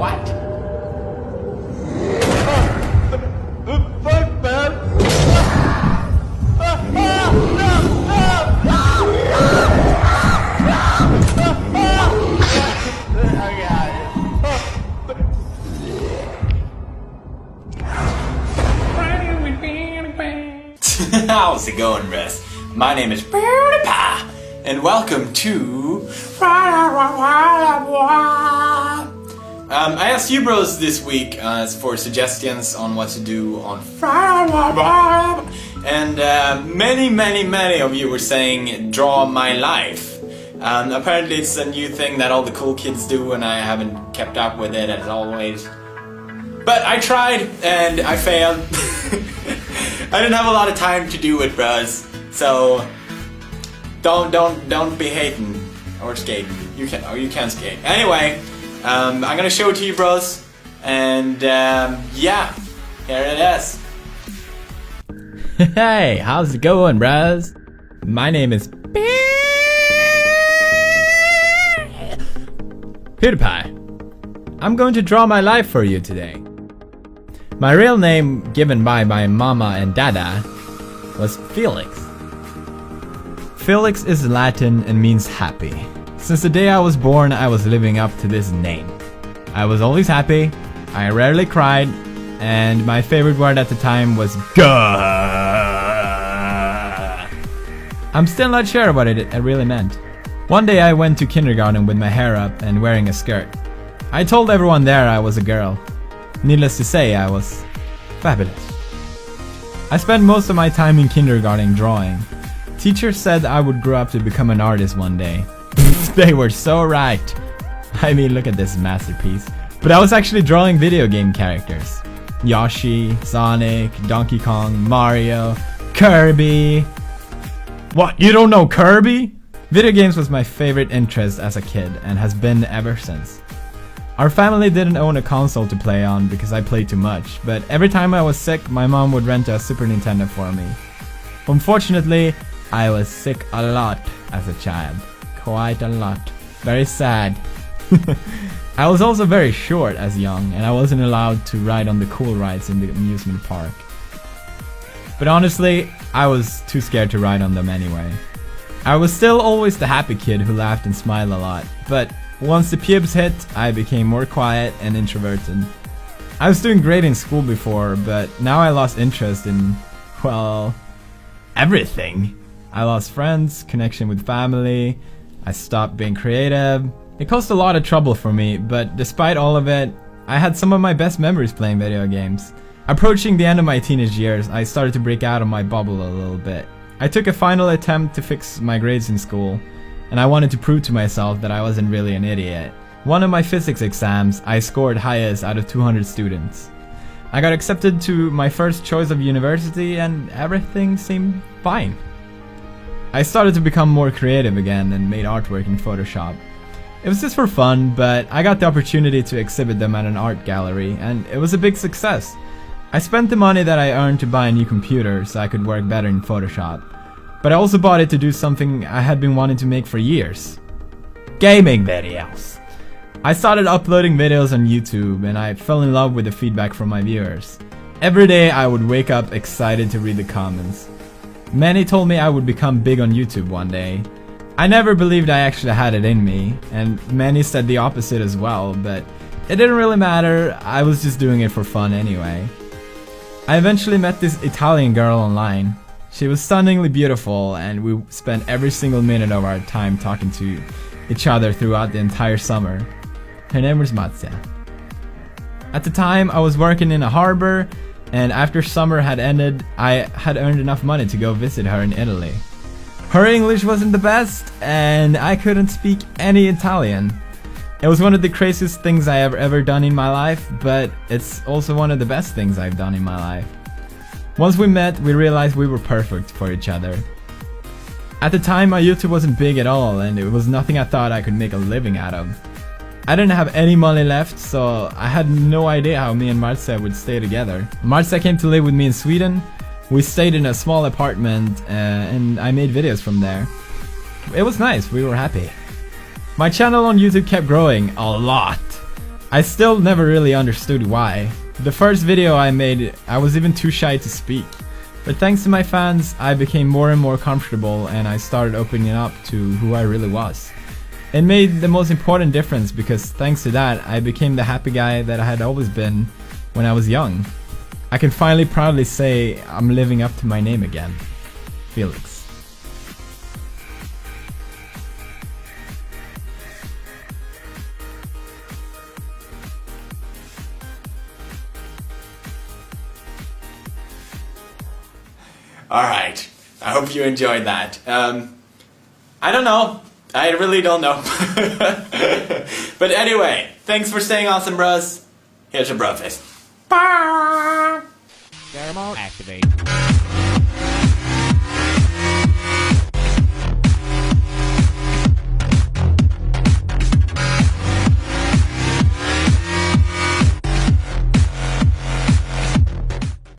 What? Fuck, man! How's it going, Russ? My name is PewDiePie, and welcome to... I asked you bros this week for suggestions on what to do on and many of you were saying draw my life. Apparently it's a new thing that all the cool kids do and I haven't kept up with it as always. But I tried and I failed. I didn't have a lot of time to do it, bros. So don't be hating or skating. You can skate. Anyway, I'm gonna show it to you, bros. And yeah, here it is. Hey, how's it going, bros? My name is PewDiePie. I'm going to draw my life for you today. My real name, given by my mama and dada, was Felix. Felix is Latin and means happy. Since the day I was born, I was living up to this name. I was always happy, I rarely cried, and my favorite word at the time was "Gah." I'm still not sure what it really meant. One day I went to kindergarten with my hair up and wearing a skirt. I told everyone there I was a girl. Needless to say, I was fabulous. I spent most of my time in kindergarten drawing. Teachers said I would grow up to become an artist one day. They were so right. I mean, look at this masterpiece. But I was actually drawing video game characters. Yoshi, Sonic, Donkey Kong, Mario, Kirby. What, you don't know Kirby? Video games was my favorite interest as a kid and has been ever since. Our family didn't own a console to play on because I played too much, but every time I was sick, my mom would rent a Super Nintendo for me. Unfortunately, I was sick a lot as a child. Quite a lot. Very sad. I was also very short as young, and I wasn't allowed to ride on the cool rides in the amusement park. But honestly, I was too scared to ride on them anyway. I was still always the happy kid who laughed and smiled a lot, but once the pubes hit, I became more quiet and introverted. I was doing great in school before, but now I lost interest in, well, everything. I lost friends, connection with family, I stopped being creative. It caused a lot of trouble for me, but despite all of it, I had some of my best memories playing video games. Approaching the end of my teenage years, I started to break out of my bubble a little bit. I took a final attempt to fix my grades in school, and I wanted to prove to myself that I wasn't really an idiot. One of my physics exams, I scored highest out of 200 students. I got accepted to my first choice of university and everything seemed fine. I started to become more creative again and made artwork in Photoshop. It was just for fun, but I got the opportunity to exhibit them at an art gallery and it was a big success. I spent the money that I earned to buy a new computer so I could work better in Photoshop. But I also bought it to do something I had been wanting to make for years. Gaming videos. I started uploading videos on YouTube and I fell in love with the feedback from my viewers. Every day I would wake up excited to read the comments. Many told me I would become big on YouTube one day. I never believed I actually had it in me, and many said the opposite as well, but it didn't really matter, I was just doing it for fun anyway. I eventually met this Italian girl online. She was stunningly beautiful and we spent every single minute of our time talking to each other throughout the entire summer. Her name was Marzia. At the time I was working in a harbor and after summer had ended I had earned enough money to go visit her in Italy. Her English wasn't the best and I couldn't speak any Italian. It was one of the craziest things I have ever done in my life, but it's also one of the best things I've done in my life. Once we met, we realized we were perfect for each other. At the time, my YouTube wasn't big at all, and it was nothing I thought I could make a living out of. I didn't have any money left, so I had no idea how me and Marzia would stay together. Marzia came to live with me in Sweden. We stayed in a small apartment, and I made videos from there. It was nice, we were happy. My channel on YouTube kept growing a lot. I still never really understood why. The first video I made, I was even too shy to speak. But thanks to my fans, I became more and more comfortable and I started opening up to who I really was. It made the most important difference because thanks to that, I became the happy guy that I had always been when I was young. I can finally proudly say I'm living up to my name again. Felix. Alright, I hope you enjoyed that. I don't know. I really don't know. But anyway, thanks for staying awesome, bros. Here's your bro face. Activate.